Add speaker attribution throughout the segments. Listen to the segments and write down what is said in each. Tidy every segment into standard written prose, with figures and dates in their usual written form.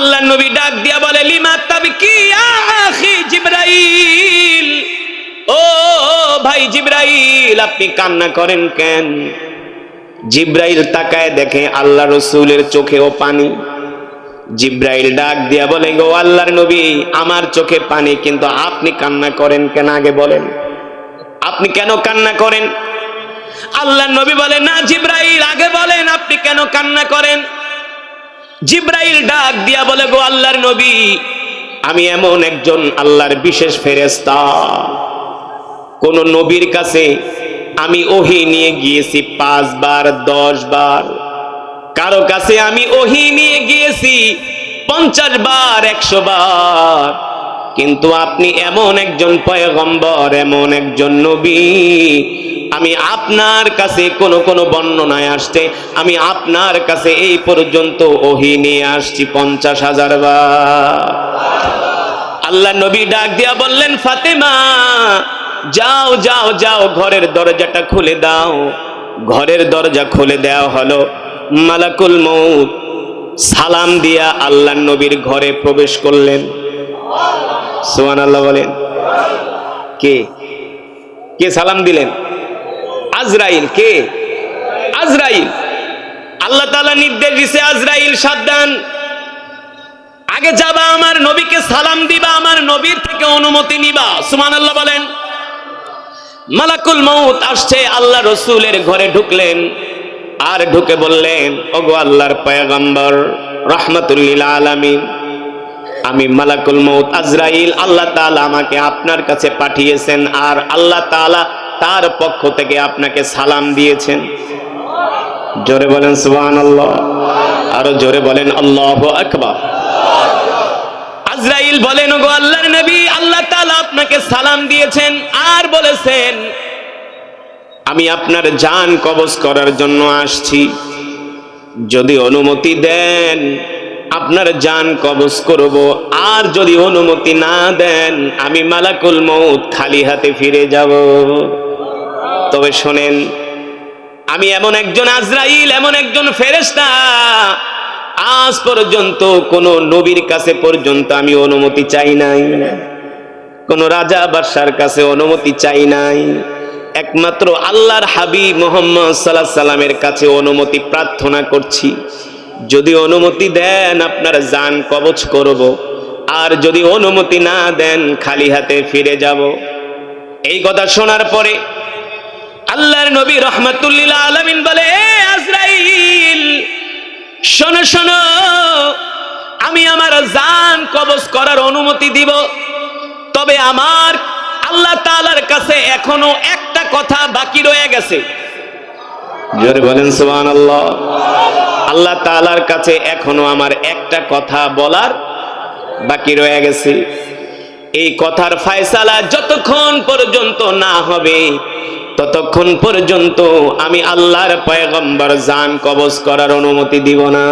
Speaker 1: আল্লাহর নবী ডাক দিয়া বলে, লিমা তাবকি ইয়া আখি জিবরাইল, ও ভাই জিবরাইল আপনি কান্না করেন কেন? জিবরাইল তাকায় দেখে আল্লাহ রসুলের চোখেও পানি। জিবরাইল ডাক দিয়া বলে, গো আল্লাহর নবী আমার চোখে পানি, কিন্তু আপনি কান্না করেন কেন আগে বলেন, আপনি কেন কান্না করেন? আল্লাহর নবী বলে, না জিবরাইল আগে বলেন আপনি কেন কান্না করেন। জিবরাইল ডাক দিয়া বলে, গো আল্লাহর নবী আমি এমন একজন আল্লাহর বিশেষ ফেরেশতা, কোন নবীর কাছে আমি ওহী নিয়ে গিয়েছি 5 বার 10 বার, কারো কাছে আমি ওহী নিয়ে গিয়েছি 50 বার 100 বার, কিন্তু আপনি এমন একজন পয়গম্বর, এমন একজন নবী, আমি আপনার কাছে কোন বর্ণনায় আসছে আমি আপনার কাছে এই পর্যন্ত ওহী নিয়ে আসছি 50,000 বার। আল্লাহ নবী ডাক দিয়া বললেন, ফাতেমা যাও যাও যাও ঘরের দরজাটা খুলে দাও। ঘরের দরজা খুলে দেওয়া হলো। মালাকুল মউত সালাম দিয়া আল্লাহর নবীর ঘরে প্রবেশ করলেন। সুবহানাল্লাহ বলেন। কে কে সালাম দিলেন? আজরাইল। কে? আজরাইল। আল্লাহ তাআলা নির্দেশ দিয়েছে, আজরাইল সাবধান, আগে যাবা আমার নবীকে সালাম দিবা, আমার নবীর থেকে অনুমতি নিবা। সুবহানাল্লাহ বলেন। মালাকুল মউত আসছে, আল্লাহ রসুলের ঘরে ঢুকলেন, আর ঢুকে বললেন, ওগো আল্লাহর পয়গম্বর রাহমাতুল লিল আলামিন, আমি মালাকুল মউত আজরাইল, আল্লাহ তাআলা আমাকে আপনার কাছে পাঠিয়েছেন, আর আল্লাহ তাআলা তার পক্ষ থেকে আপনাকে সালাম দিয়েছেন। জোরে বলেন সুবহানাল্লাহ, আরো জোরে বলেন আল্লাহু আকবার। আজরাইল বলেন, ওগো আল্লাহর নবী আল্লাহ তাআলা আপনাকে সালাম দিয়েছেন, আর বলেছেন আমি আপনার জান কবজ করার জন্য আসছি, যদি অনুমতি দেন আপনার জান কবজ করব, আর যদি অনুমতি না দেন আমি মালাকুল মউত খালি হাতে ফিরে যাব। তবে শোনেন, আমি এমন একজন আজরাইল, এমন একজন ফেরেশতা, আজ পর্যন্ত কোন নবীর কাছে পর্যন্ত আমি অনুমতি চাই নাই, কোন রাজা বাদশার কাছে অনুমতি চাই নাই, একমাত্র আল্লাহর হাবিব মুহাম্মদ সাল্লাল্লাহু আলাইহি সাল্লামের কাছে অনুমতি প্রার্থনা করছি, যদি অনুমতি দেন আপনার জান কবজ করব, আর যদি অনুমতি না দেন খালি হাতে ফিরে যাব। এই কথা শোনার পরে আল্লাহর নবী রাহমাতুল লিল আলামিন বলে, এ আজরাইল শোনো শোনো, আমি আমার জান কবজ করার অনুমতি দিব, তবে আমার আল্লাহ তাআলার কাছে এখনো একটা কথা বাকি রয়ে গেছে। জোরে বলেন সুবহানাল্লাহ। আল্লাহ তাআলার কাছে এখনো আমার একটা কথা বলার বাকি রয়ে গেছে। এই কথার ফয়সালা যতক্ষণ পর্যন্ত না হবে ততক্ষণ পর্যন্ত আমি আল্লাহর পয়গম্বর জান কবজ করার অনুমতি দিব না।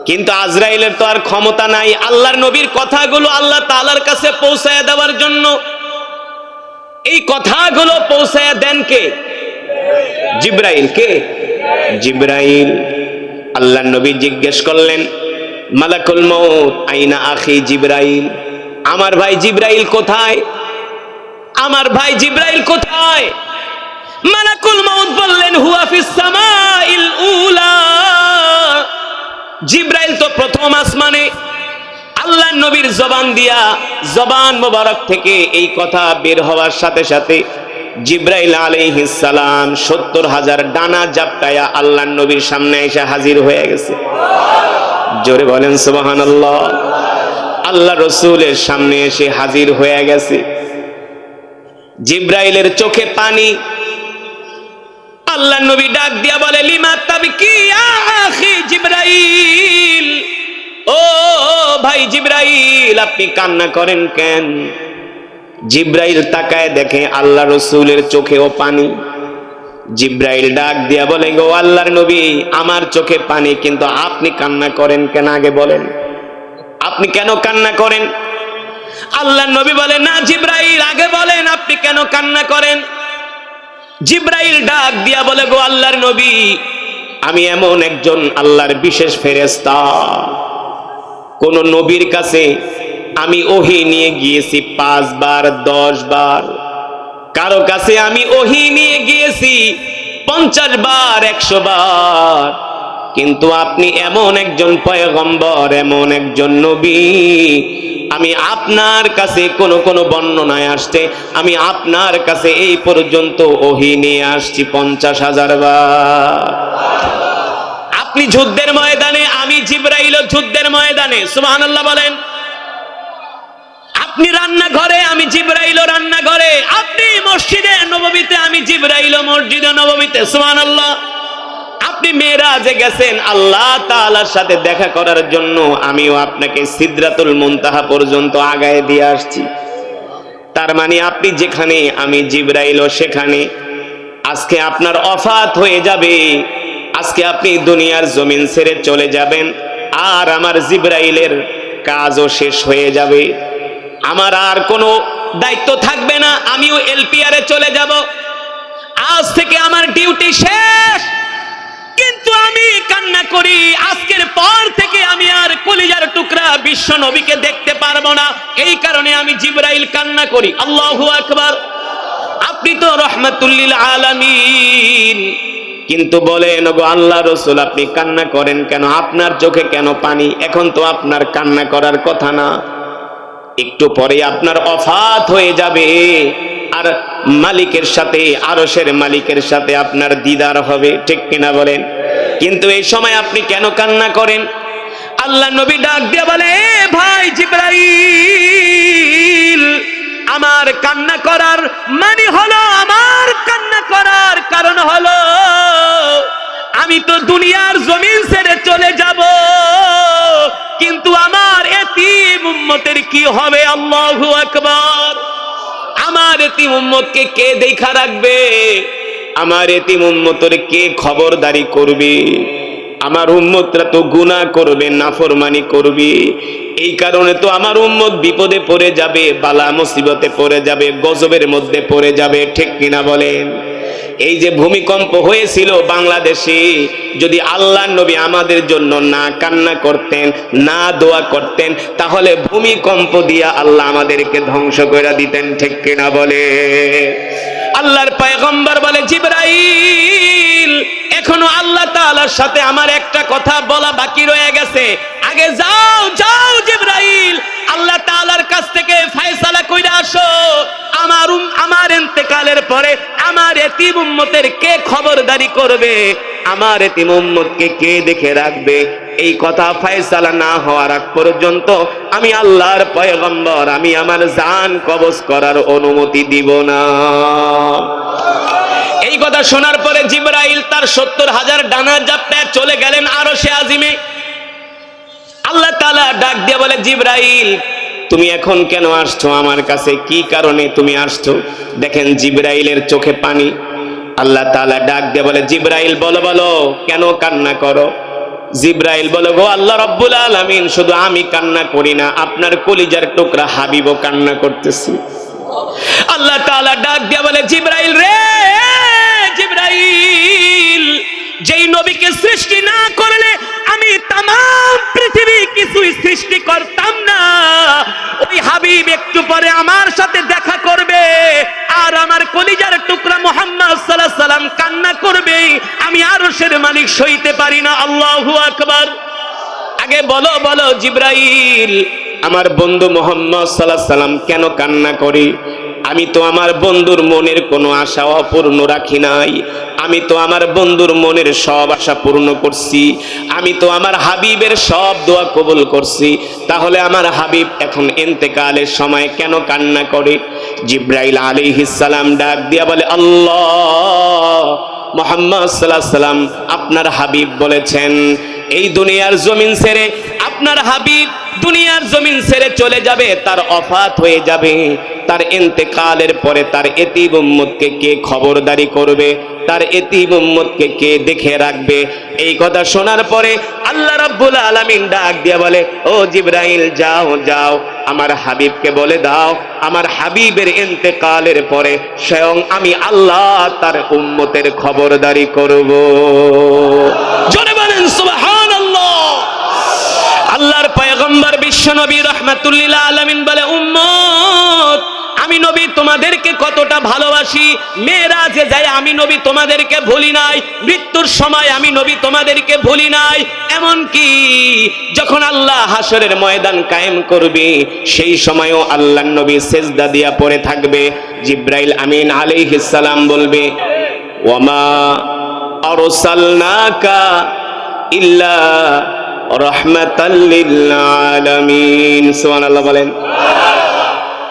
Speaker 1: কিন্তু আজরাইলের তো আর ক্ষমতা নাই আল্লাহর নবীর কথাগুলো আল্লাহ তাআলার কাছে পৌঁছায় দেওয়ার জন্য। এই কথাগুলো পৌঁছায় দেন কে? জিবরাইল। কে? জিবরাইল। আল্লাহর নবী জিজ্ঞেস করলেন, মালাকুল মউত আইনা আখি জিবরাইল, আমার ভাই জিবরাইল কোথায়? আমার ভাই জিবরাইল কোথায়? মালাকুল মউত বললেন, হুয়া ফিস সামাইল উলা। জিবরাইল তো প্রথম আসমানে। আল্লাহর নবীর জবান দিয়া, জবান মোবারক থেকে এই কথা বের হওয়ার সাথে সাথে জিবরাইল আলাইহিস সালাম 70,000 ডানা জাপটায়া আল্লাহর নবীর সামনে এসে হাজির হয়ে গেছে। জোরে বলেন সুবহানাল্লাহ। আল্লাহ রাসূলের সামনে এসে হাজির হয়ে গেছে। জিবরাইলের চোখে পানি। আল্লাহর নবী ডাক দিয়া বলে, লিমা তাবকি ইয়া আখি জিবরাইল, ও ভাই জিবরাইল আপনি কান্না করেন কেন? জিবরাইল তাকায় দেখে আল্লাহ রাসূলের চোখেও পানি। জিবরাইল ডাক দিয়া বলে, গো আল্লাহর নবী আমার চোখে পানি, কিন্তু আপনি কান্না করেন কেন আগে বলেন, আপনি কেন কান্না করেন? আল্লাহর নবী বলে, না জিবরাইল আগে বলেন আপনি কেন কান্না করেন। জিবরাইল ডাক দিয়া বলে, গো আল্লাহর নবী আমি এমন একজন আল্লাহর বিশেষ ফেরেশতা, কোন নবীর কাছে আমি ওহী নিয়ে গিয়েছি 5 বার 10 বার, কারো কাছে আমি ওহী নিয়ে গিয়েছি 50 বার 100 বার, কিন্তু আপনি এমন একজন পয়গম্বর, এমন একজন নবী, আমি আপনার কাছে কোন বর্ণনায় আসছে আমি আপনার কাছে এই পর্যন্ত ওহী নিয়ে আসছি 50,000 বার। আপনি যুদ্ধের ময়দানে, আমি জিবরাইল যুদ্ধের ময়দানে, সুবহানাল্লাহ বলেন। আপনি রান্নাঘরে, আমি জিবরাইল রান্নাঘরে। আপনি মসজিদে নববীতে, আমি জিবরাইল মসজিদে নববীতে, সুবহানাল্লাহ। আপনি মেরাজে গেছেন আল্লাহ তাআলার সাথে দেখা করার জন্য, আমিও আপনাকে সিদরাতুল মুনতাহা পর্যন্ত আগায় দিয়ে আসছি। তার মানে আপনি যেখানে, আমি জিবরাইল সেখানে। আজকে আপনার ওফাত হয়ে যাবে, আজকে আপনি দুনিয়ার জমিন ছেড়ে চলে যাবেন, আর আমার জিবরাইলের কাজও শেষ হয়ে যাবে, আমার আর কোনো দায়িত্ব থাকবে না, আমিও এলপিআরে চলে যাব, আজ থেকে আমার ডিউটি শেষ। কিন্তু আমি কান্না করি, আজকের পর থেকে আমি আর কলিজার টুকরা বিশ্ব নবীকে দেখতে পারবো না, এই কারণে আমি জিবরাইল কান্না করি। আল্লাহু আকবার। আপনি তো রহমাতুল লিল আলামিন, কিন্তু বলেন গো আল্লাহ রাসূল আপনি কান্না করেন কেন? আপনার চোখে কেন পানি? এখন তো আপনার কান্না করার কথা না, একটু পরে আপনার ওফাত হয়ে যাবে, আর মালিকের সাথে, আরশের মালিকের সাথে আপনার দিদার হবে, ঠিক কিনা বলেন? কিন্তু এই সময় আপনি কেন কান্না করেন? আল্লাহ নবী ডাক দিয়ে বলে, এ ভাই জিবরাইল, আমার কান্না করার মানে হলো, আমার কান্না করার কারণ হলো আমি তো দুনিয়ার জমিন ছেড়ে চলে যাব, কিন্তু আমার এতিম উম্মতের কি হবে? আল্লাহু আকবার। আমার এতিম উম্মতকে কে দেখা রাখবে? আমার এতিম উম্মতের কে খবরদারি করবে? আমার উম্মতরা তো গুনাহ করবে, নাফরমানি করবে, এই কারণে তো আমার উম্মত বিপদে পড়ে যাবে, বালা মুসিবতে পড়ে যাবে, গজবের মধ্যে পড়ে যাবে, ঠিক কিনা বলেন? এই যে ভূমিকম্প হয়েছিল বাংলাদেশে, যদি আল্লাহ নবী আমাদের জন্য না কান্না করতেন, না দোয়া করতেন, তাহলে ভূমিকম্প দিয়া আল্লাহ আমাদেরকে ধ্বংস করে দিতেন, ঠিক কিনা বলে? আল্লাহর পয়গম্বর বলে, জিবরাইল, এখনো আল্লাহ তাআলার সাথে আমার একটা কথা বলা বাকি রয়ে গেছে, আগে যাও যাও জিবরাইল, আল্লাহ তাআলার কাছ থেকে ফয়সালা কইরা আসো, আমার ইন্তেকালের পরে আমার এতিম উম্মতের কে খবরদারি করবে, আমার এতিম উম্মতকে কে দেখে রাখবে, এই কথা ফয়সালা না হওয়ার আগ পর্যন্ত আমি আল্লাহর পয়গম্বর, আমি আমার জান কবজ করার অনুমতি দিব না। এই কথা শোনার পরে জিবরাইল তার 70,000 ডানা জাপটায় চলে গেলেন আরশে আজিমে। আল্লাহ তাআলা ডাক দিয়ে বলে, জিবরাইল, তুমি এখন কেন আসছো আমার কাছে? কি কারণে তুমি আসছো? দেখেন জিবরাইলের চোখে পানি। আল্লাহ তাআলা ডাক দিয়ে বলে, জিবরাইল বলো বলো কেন কান্না করো? জিবরাইল বলে, গো আল্লাহ রাব্বুল আলামিন, শুধু আমি কান্না করি না, আপনার কলিজার টুকরা হাবিবও কান্না করতেছি। আল্লাহ তাআলা ডাক দিয়ে বলে, জিবরাইল রে, জিবরাইল, যেই নবীকে সৃষ্টি না করলে আমি তাম পৃথিবী কিছুই সৃষ্টি করতাম না, ওই হাবিব একটু পরে আমার সাথে দেখা করবে, আর আমার কলিজার টুকরা মুহাম্মদ সাল্লাল্লাহু আলাইহি সাল্লাম কান্না করবে, আমি আরশের মালিক সইতে পারি না। আল্লাহু আকবার। আগে বলো বলো জিবরাইল, আমার বন্ধু মুহাম্মদ সাল্লাল্লাহু আলাইহি সাল্লাম কেন কান্না করে? আমি তো আমার বন্ধুর মনের কোনো আশা অপূর্ণ রাখি নাই, আমি তো আমার বন্ধুর মনের সব আশা পূর্ণ করছি, আমি তো আমার হাবিবের সব দোয়া কবুল করছি, তাহলে আমার হাবিব এখন ইন্তেকালের সময় কেন কান্না করে? জিবরাইল আলাইহিস সালাম ডাক দিয়া বলে, আল্লাহ, মুহাম্মদ সাল্লাল্লাহু আলাইহি সাল্লাম আপনার হাবিব বলেছেন এই দুনিয়ার জমিন ছেড়ে আপনার হাবিব দুনিয়ার জমিন ছেড়ে চলে যাবে, তার ওফাত হয়ে যাবে, তার ইন্তেকালের পরে তার এতিম উম্মতকে কে খবরদারি করবে, তার এতিম উম্মতকে কে দেখে রাখবে? এই কথা শোনার পরে আল্লাহ রাব্বুল আলামিন ডাক দিয়া বলে, ও জিবরাইল, যাও যাও, আমার হাবিবকে বলে দাও, আমার হাবিবের ইন্তেকালের পরে স্বয়ং আমি আল্লাহ তার উম্মতের খবরদারি করব। জোরে বলেন সুবহানাল্লাহ। আল্লাহর পয়গম্বর বিশ্ব নবী রাহমাতুল লিল আলামিন বলে, উম্মত আমি নবী তোমাদেরকে কতটা ভালোবাসি, মেরাজে যায় আমি নবী তোমাদেরকে ভুলি নাই, মৃত্যুর সময় আমি নবী তোমাদেরকে ভুলি নাই। এমন কি যখন আল্লাহ হাসরের ময়দান কায়েম করবে সেই সময়ও আল্লাহর নবী সিজদা দিয়া পড়ে থাকবে। জিবরাইল আমিন আলাইহিস সালাম বলবে, ওয়ামা আরসালনাকা ইল্লা রাহমাতাল লিল আলামিন। সুবহানাল্লাহ বলেন।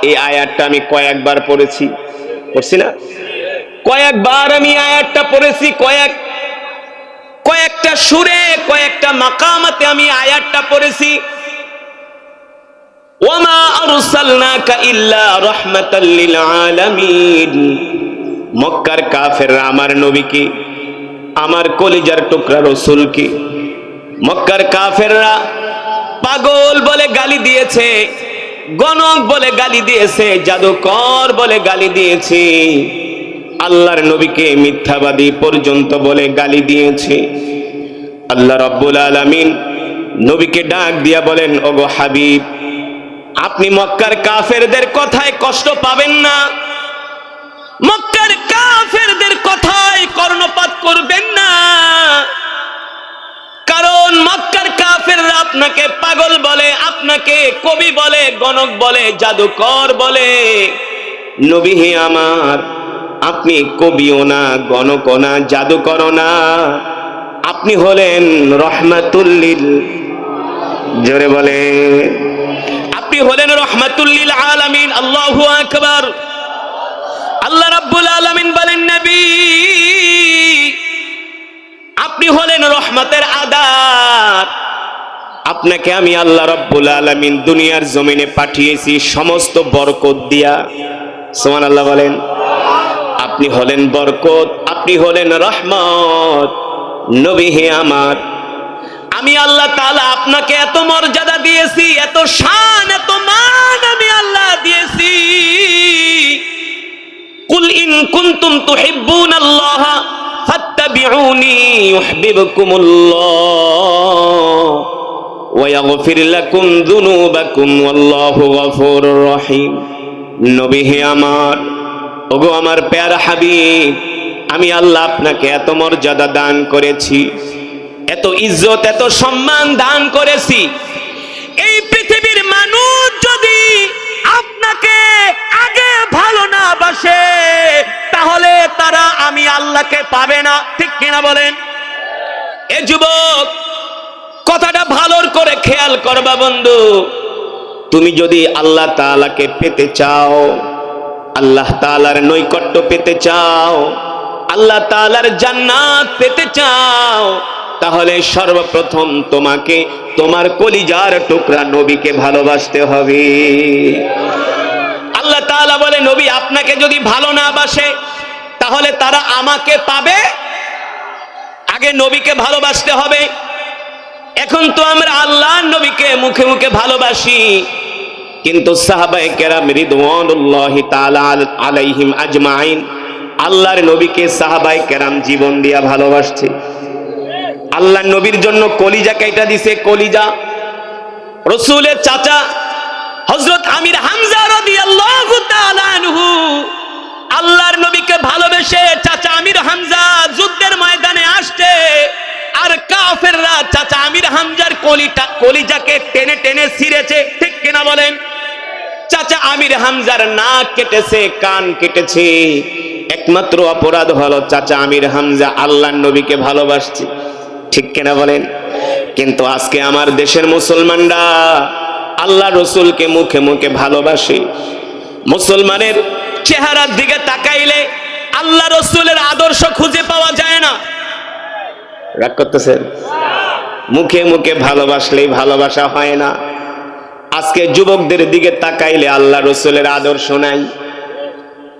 Speaker 1: এই আয়াতটা আমি কয়েকবার পড়েছি না? কয়েকবার আমি আয়াতটা পড়েছি, কয়েকটা সুরে কয়েকটা মাকামাতে আমি আয়াতটা পড়েছি। ওয়ামা আরসালনাকা ইল্লা রাহমাতাল লিল আলামিন। মক্কার কাফেররা আমার নবীকে, আমার কলিজার টুকরা রাসূলকে, মক্কার কাফেররা পাগল বলে গালি দিয়েছে, গণক বলে গালি দিয়েছে, জাদুকর বলে গালি দিয়েছে, আল্লাহর নবীকে মিথ্যাবাদী পর্যন্ত বলে গালি দিয়েছে। আল্লাহ রাব্বুল আলামিন নবীকে ডাক দিয়া বলেন, ওগো হাবিব, আপনি মক্কার কাফেরদের কথায় কষ্ট পাবেন না, মক্কার কাফেরদের কথায় কর্ণপাত করবেন না, কারণ মক্কার কাফেররা আপনাকে পাগল বলে, আপনাকে কবি বলে, গণক বলে, জাদুকর বলে। নবী হে আমার, আপনি কবিও না, গণকও না, জাদুকরও না, আপনি হলেন রহমাতুল লিল, জোরে বলে, আপনি হলেন রহমাতুল লিল আলামিন। আল্লাহু আকবার। আল্লাহ রাব্বুল আলামিন বলেন, নবী আপনি হলেন রহমতের আদার, আপনাকে আমি আল্লাহ রাব্বুল আলামিন দুনিয়ার জমিনে পাঠিয়েছি সমস্ত বরকত দিয়া। সুবহানাল্লাহ বলেন। আপনি হলেন বরকত, আপনি হলেন রহমত। নবী হে আমার, আমি আল্লাহ তাআলা আপনাকে এত মর্যাদা দিয়েছি, এত শান, এত মান আমি আল্লাহ দিয়েছি। কুল ইন কুনতুম তুহিব্বুনাল্লাহ ফাত্তাবিউনি ইউহিব্বুকুমুল্লাহ ওয়া ইয়াগফির লাকুম যুনুবাকুম ওয়াল্লাহু গফুরুর রহিম। নবী হে আমার, ওগো আমার প্যারা হাবিব, আমি আল্লাহ আপনাকে এত মর্যাদা দান করেছি, এত ইজ্জত, এত সম্মান দান করেছি। এই পৃথিবীর মানুষ যদি আপনাকে আগে ভালো না বাসে তাহলে তারা আমি আল্লাহকে পাবে না, ঠিক কিনা বলেন? এ যুবক, কথাটা ভালো করে খেয়াল করবা বন্ধু। তুমি যদি আল্লাহ তাআলাকে পেতে চাও, আল্লাহ তাআলার নৈকট্য পেতে চাও, আল্লাহ তাআলার জান্নাত পেতে চাও, তাহলে সর্বপ্রথম তোমাকে তোমার কলিজার টুকরা নবীকে ভালোবাসতে হবে। আল্লাহ তাআলা বলে, নবী আপনাকে যদি ভালো না বাসে তাহলে তারা আমাকে পাবে? আগে নবীকে ভালোবাসতে হবে। এখন তো আমরা আল্লাহর নবীকে মুখে মুখে ভালোবাসি, কিন্তু সাহাবায়ে কেরাম রিদওয়ানুল্লাহি তাআলা আলাইহিম আজমাইন আল্লাহর নবীকে সাহাবায়ে কেরাম জীবন দিয়া ভালোবাসছে। আল্লাহর নবীর জন্য কলিজা কাইটা দিছে, কলিজা। রাসূলের চাচা হযরত আমির হামজা রাদিয়াল্লাহু তাআলা আনহু আল্লাহর নবীকে ভালোবেসে চাচা আমির হামজা যুদ্ধের ময়দানে আসছে, আর কাফেররা চাচা আমির হামজার কলিজাকে টেনে টেনে ছিঁড়েছে, ঠিক কিনা বলেন? চাচা আমির হামজার নাক কেটেছে, কান কেটেছে। একমাত্র অপরাধ হলো চাচা আমির হামজা আল্লাহর নবীকে ভালোবাসছে, ঠিক কিনা বলেন? কিন্তু আজকে আমার দেশের মুসলমানরা আল্লাহ রসুলকে মুখে মুখে ভালোবাসে। মুসলমানের চেহারার দিকে তাকাইলে আল্লাহ রসুলের আদর্শ খুঁজে পাওয়া যায় না। রাগ করতেছেন? মুখে মুখে ভালোবাসলেই ভালোবাসা হয় না। আজকে যুবকদের দিকে তাকাইলে আল্লাহ রসুলের আদর্শ নাই,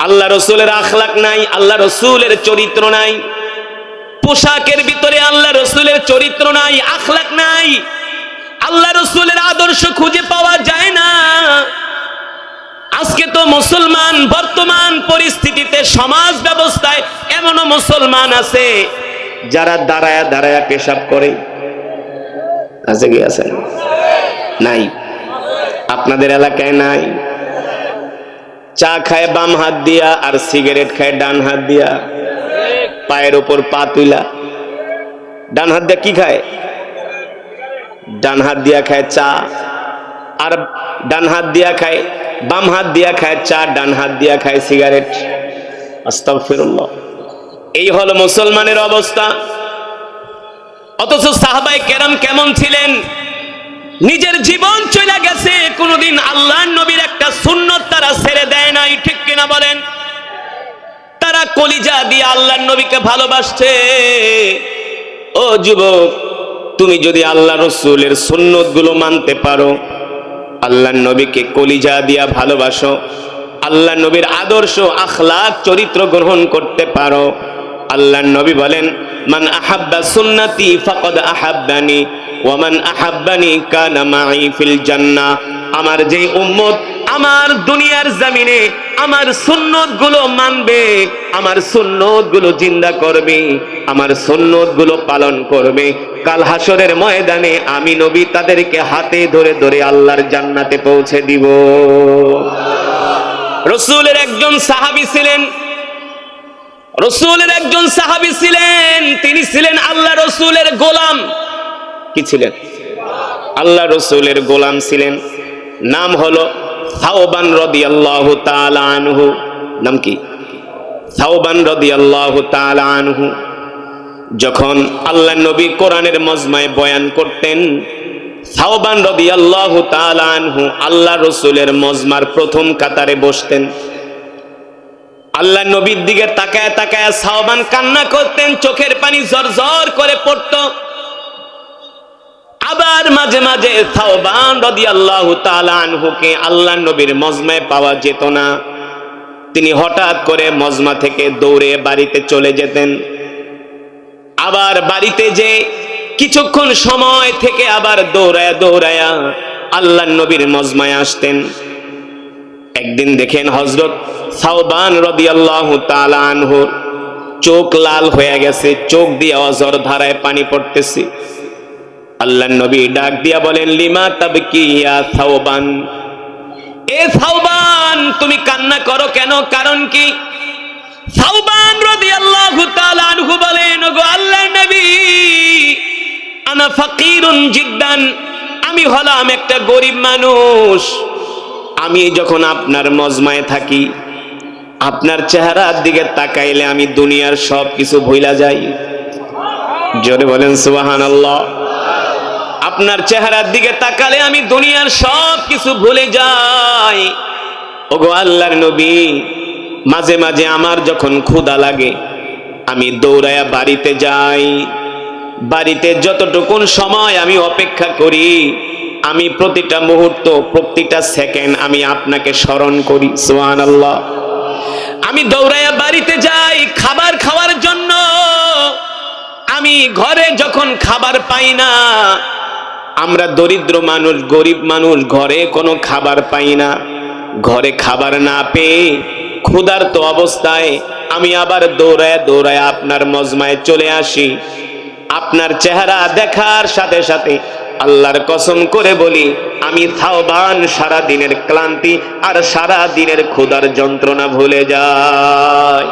Speaker 1: আল্লাহ রসুলের আখলাক নাই, আল্লাহ রসুলের চরিত্র নাই। পোশাকের ভিতরে আল্লাহ রসুলের চরিত্র নাই, আখলাক নাই, আল্লাহ রসুলের আদর্শ খুঁজে পাওয়া যায় না। আজকে তো মুসলমান বর্তমান পরিস্থিতিতে সমাজ ব্যবস্থায় এমনও মুসলমান আছে যারা দাঁড়ায়া দাঁড়ায়া পেশাব করে। আছে কি? আছে। নাই? আপনাদের এলাকায় নাই? চা খায় বাম হাত দিয়া আর সিগারেট খায় ডান হাত দিয়া, পায়ের উপর পা তুইলা। ডান হাত দিয়া কি খায়? ডান হাত দিয়া খায় চা, আর ডান হাত দিয়া খায়, বাম হাত দিয়া খায় চা, ডান হাত দিয়া খায় সিগারেট। আস্তাগফিরুল্লাহ। এই হলো মুসলমানের অবস্থা। অথচ সাহাবায়ে কেরাম কেমন ছিলেন? নিজের জীবন চলে গেছে, কোনদিন আল্লাহর নবীর একটা সুন্নত তারা ছেড়ে দেয় নাই, ঠিক কিনা বলেন? তারা কলিজা দিয়ে আল্লাহর নবীকে ভালোবাসছে। ও যুবক, তুমি যদি আল্লাহ রাসূলের সুন্নত গুলো মানতে পারো, আল্লাহর নবীকে কলিজা দিয়া ভালোবাসো, আল্লাহর নবীর আদর্শ আখলাক চরিত্র গ্রহণ করতে পারো, আল্লাহর নবী বলেন, মান আহাব্বা সুন্নতি ফাকাদ আহাব্বানি ওয়া মান আহাব্বানি কানা মাই ফিল জান্নাহ। আমার যে উম্মত আমার দুনিয়ার জমিনে আমার সুন্নত গুলো মানবে, আমার সুন্নত গুলো জিন্দা করবে, আমার সুন্নত গুলো পালন করবে, কাল হাসরের ময়দানে আমি নবী তাদেরকে হাতে ধরে ধরে আল্লাহর জান্নাতে পৌঁছে দিব। রাসূলের একজন সাহাবী ছিলেন, রাসূলের একজন সাহাবী ছিলেন, তিনি ছিলেন আল্লাহ রাসূলের গোলাম। কি ছিলেন? আল্লাহ রাসূলের গোলাম ছিলেন। নাম হলো সাওবান রাদিয়াল্লাহু তাআলা আনহু। নাম কি? সাওবান রাদিয়াল্লাহু তাআলা আনহু। যখন আল্লাহ নবী কোরআনের মজমায় বয়ান করতেন, সাওবান রাদিয়াল্লাহু তাআলা আনহু আল্লাহ রাসূলের মজমার প্রথম কাতারে বসতেন। আল্লাহ নবীর দিকে তাকায় তাকায় সাওবান কান্না করতেন, চোখের পানি ঝরঝর করে পড়তো। আবার মাঝে মাঝে সাওবান রাদিয়াল্লাহু তাআলা আনহুকে আল্লাহ নবীর মজমায় পাওয়া যেত না। তিনি হঠাৎ করে মজমা থেকে দৌড়ে বাড়িতে চলে যেতেন। আবার বাড়িতে যে কিছুক্ষণ সময় থেকে আবার দৌড়ায়া দৌড়ায়া আল্লাহ নবীর মজমায় আসতেন। একদিন দেখেন হযরত সাওবান রাদিয়াল্লাহু তাআলা আনহুর চোখ লাল হয়ে গেছে, চোখ দিয়ে অঝর ধারায় পানি পড়তেছে। আল্লাহ নবী ডাক দিয়া বলেন, লিমা তাবকি ইয়া সাওবান, এ সাওবান তুমি কান্না করো কেন, কারণ কি? সাওবান রাদিয়াল্লাহু তাআলা আনহু বলেন, ওগো আল্লাহর নবী, আনা ফাকিরুন জিদ্দান, আমি হলাম একটা গরিব মানুষ। আমি যখন আপনার মজমায় থাকি, আপনার চেহারার দিকে তাকাইলে আমি দুনিয়ার সব কিছু ভুলা যাই। জোরে বলেন সুবহানাল্লাহ। আপনার চেহারার দিকে তাকালে আমি দুনিয়ার সব কিছু ভুলে যাই। ওগো আল্লাহর নবী, মাঝে মাঝে আমার যখন ক্ষুধা লাগে আমি দৌড়ায়া বাড়িতে যাই। বাড়িতে যতটুকুন সময় আমি অপেক্ষা করি, আমি প্রতিটা মুহূর্ত প্রতিটা সেকেন্ড আমি আপনাকে স্মরণ করি। সুবহানাল্লাহ। আমি দৌড়ায়া বাড়িতে যাই খাবার খাওয়ার জন্য। আমি ঘরে যখন খাবার পাই না, আমরা দরিদ্র মানুষ, গরিব মানুষ, ঘরে কোনো খাবার পাই না। ঘরে খাবার না পেয়ে ক্ষুধার্ত অবস্থায় আমি আবার দৌড়ায় দৌড়ায় আপনার মজমায় চলে আসি। আপনার চেহারা দেখার সাথে সাথে আল্লাহর কসম করে বলি, আমি সাওবান সারা দিনের ক্লান্তি আর সারা দিনের ক্ষুধার যন্ত্রণা ভুলে যাই।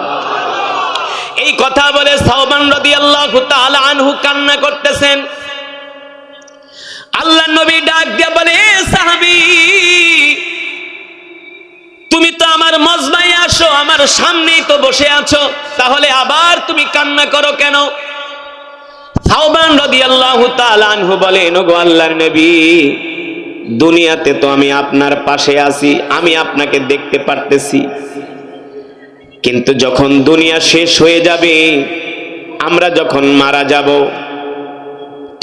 Speaker 1: এই কথা বলে সাওবান রাদিয়াল্লাহু তাআলা আনহু কান্না করতেছেন। আল্লাহর নবী ডাক দিয়ে বলে, এ সাহাবী, তুমি তো আমার মজমায় আসো, আমার সামনেই তো বসে আছো, তাহলে আবার তুমি কান্না করো কেন? সাওবান রাদিয়াল্লাহু তাআলা আনহু বলেন, ওগো আল্লাহর নবী, দুনিয়াতে তো আমি আপনার পাশে আছি, আমি আপনাকে দেখতে পারতেছি, কিন্তু যখন দুনিয়া শেষ হয়ে যাবে, আমরা যখন মারা যাব,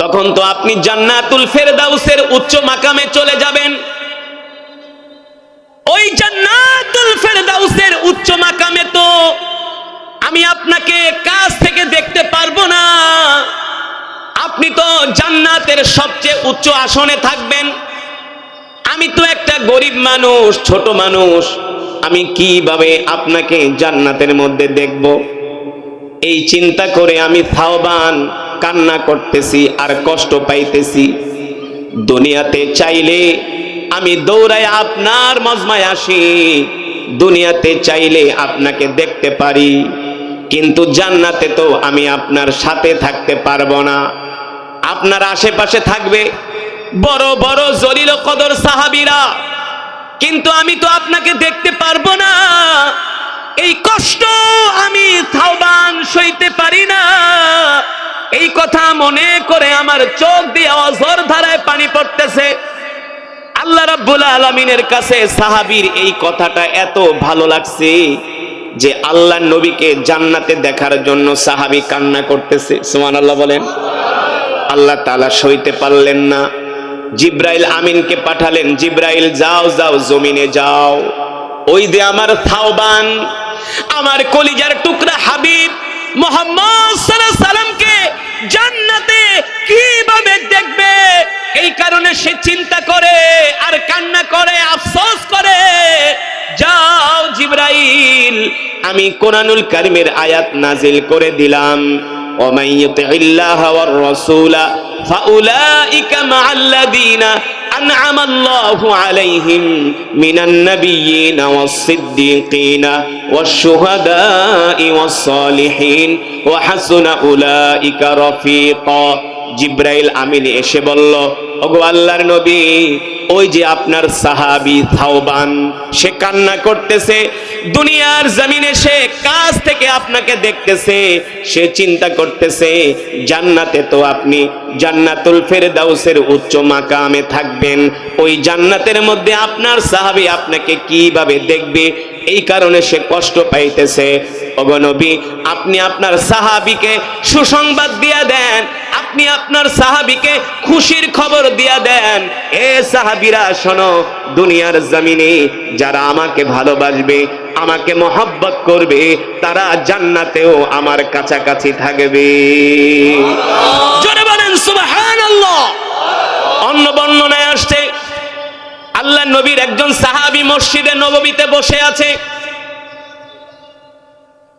Speaker 1: তখন তো আপনি জান্নাতুল ফেরদাউসের উচ্চ মাকামে চলে যাবেন। ওই জান্নাতুল ফেরদাউসের উচ্চ মাকামে তো আমি আপনাকে কাছ থেকে দেখতে পারবো না। আপনি তো জান্নাতের সবচেয়ে উচ্চ আসনে থাকবেন। আমি তো একটা গরিব মানুষ, ছোট মানুষ, আমি কিভাবে আপনাকে জান্নাতের মধ্যে দেখব? এই চিন্তা করে আমি সাওবান কান্না করতেছি আর কষ্ট পাইতেছি। দুনিয়াতে চাইলে আমি দৌড়ায় আপনার মজমায় আসি, দুনিয়াতে চাইলে আপনাকে দেখতে পারি, কিন্তু জান্নাতে তো আমি আপনার সাথে থাকতে পারবো না। আপনার আশেপাশে থাকবে বড় বড় জলিল কদর সাহাবীরা, কিন্তু আমি তো আপনাকে দেখতে পারবো না। এই কষ্ট আমি থাওবান সইতে পারি না। এই কথা মনে করে আমার চোখ দিয়ে অঝর ধারায় পানি পড়তেছে। আল্লাহ রাব্বুল আলামিনের কাছে সাহাবীর এই কথাটা এত ভালো লাগছে যে আল্লাহর নবীকে জান্নাতে দেখার জন্য সাহাবী কান্না করতেছে। সুবহানাল্লাহ বলেন। আল্লাহ তাআলা সইতে পারলেন না, জিব্রাইল আমিনকে পাঠালেন, জিব্রাইল যাও যাও জমিনে যাও, ওই যে আমার থাওবান, আমার কলিজার টুকরা হাবিব মুহাম্মদ সাল্লাল্লাহু আলাইহি সাল্লামকে জান্নাতে কিভাবে দেখবে, এই কারণে সে চিন্তা করে আর কান্না করে, আফসোস করে। যাও জিব্রাইল, আমি কোরআনুল কারীমের আয়াত নাজিল করে দিলাম, ওয়ামান ইউতিইল্লাহা ওয়ার রাসূলা ফাউলাইকা মাআল্লাযীনা আন'আমাল্লাহু আলাইহিম মিনান নাবিয়্যিনা ওয়াস-সিদ্দীকিনা ওয়াশ-শুহাদা'i ওয়াস-সালিহিন ওয়া হাসুনা উলাইকা রাফীকা। জিব্রাইল আমিন এসে বলল, ওগো আল্লাহর নবী, ওই যে আপনার সাহাবী থাওবান, সে কান্না করতেছে, দুনিয়ার জমিনে সে কাছ থেকে আপনাকে দেখতেছে, সে চিন্তা করতেছে জান্নাতে তো আপনি জান্নাতুল ফেরদাউসের উচ্চ মাকামে থাকবেন, ওই জান্নাতের মধ্যে আপনার সাহাবী আপনাকে কিভাবে দেখবে, এই কারণে সে কষ্ট পাইতেছে। ওগো নবী, আপনি আপনার সাহাবীকে সুসংবাদ দিয়া দেন, আপনি আপনার সাহাবীকে খুশির খবর দিয়া দেন। এ সাহাবীরা শোনো, দুনিয়ার জমিনে যারা আমাকে ভালোবাসবে, আমাকে মহব্বত করবে, তারা জান্নাতেও আমার কাছাকাছি থাকবে। জোরে বলেন সুবহানাল্লাহ। অন্য বর্ণনায় আসছে আল্লাহ নবীর একজন সাহাবী মসজিদে নববীতে বসে আছে,